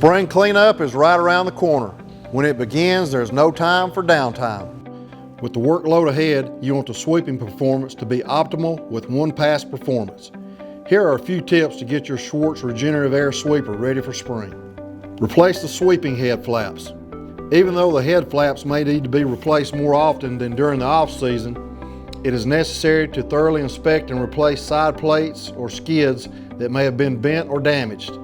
Spring cleanup is right around the corner. When it begins, there's no time for downtime. With the workload ahead, you want the sweeping performance to be optimal with one-pass performance. Here are a few tips to get your Schwartz regenerative air sweeper ready for spring. Replace the sweeping head flaps. Even though the head flaps may need to be replaced more often than during the off-season, it is necessary to thoroughly inspect and replace side plates or skids that may have been bent or damaged.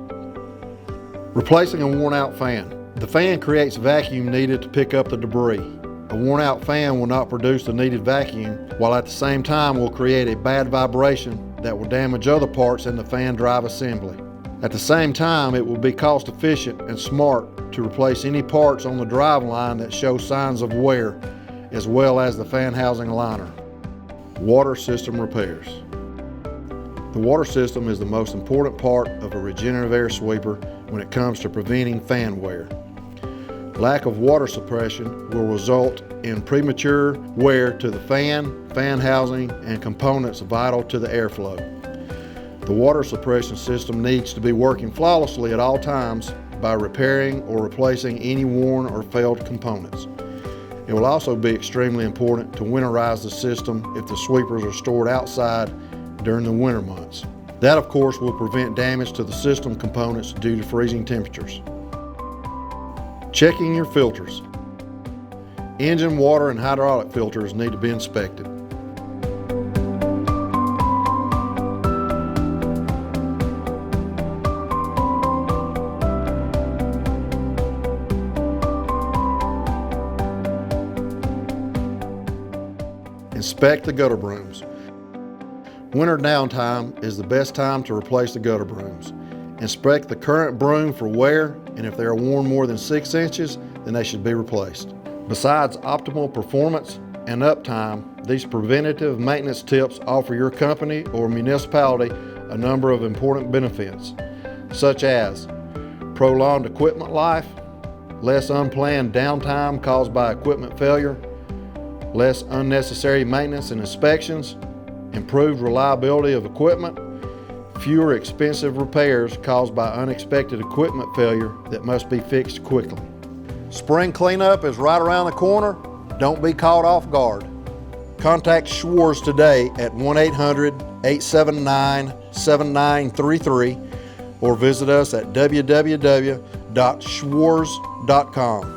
Replacing a worn-out fan. The fan creates vacuum needed to pick up the debris. A worn-out fan will not produce the needed vacuum, while at the same time will create a bad vibration that will damage other parts in the fan drive assembly. At the same time, it will be cost efficient and smart to replace any parts on the drive line that show signs of wear, as well as the fan housing liner. Water system repairs. The water system is the most important part of a regenerative air sweeper when it comes to preventing fan wear. Lack of water suppression will result in premature wear to the fan housing, and components vital to the airflow. The water suppression system needs to be working flawlessly at all times by repairing or replacing any worn or failed components. It will also be extremely important to winterize the system if the sweepers are stored outside during the winter months. That, of course, will prevent damage to the system components due to freezing temperatures. Checking your filters. Engine, water, and hydraulic filters need to be inspected. Inspect the gutter brooms. Winter downtime is the best time to replace the gutter brooms. Inspect the current broom for wear, and if they are worn more than 6 inches, then they should be replaced. Besides optimal performance and uptime, these preventative maintenance tips offer your company or municipality a number of important benefits, such as prolonged equipment life, less unplanned downtime caused by equipment failure, less unnecessary maintenance and inspections, improved reliability of equipment, fewer expensive repairs caused by unexpected equipment failure that must be fixed quickly. Spring cleanup is right around the corner. Don't be caught off guard. Contact Schwartz today at 1-800-879-7933 or visit us at www.schwartz.com.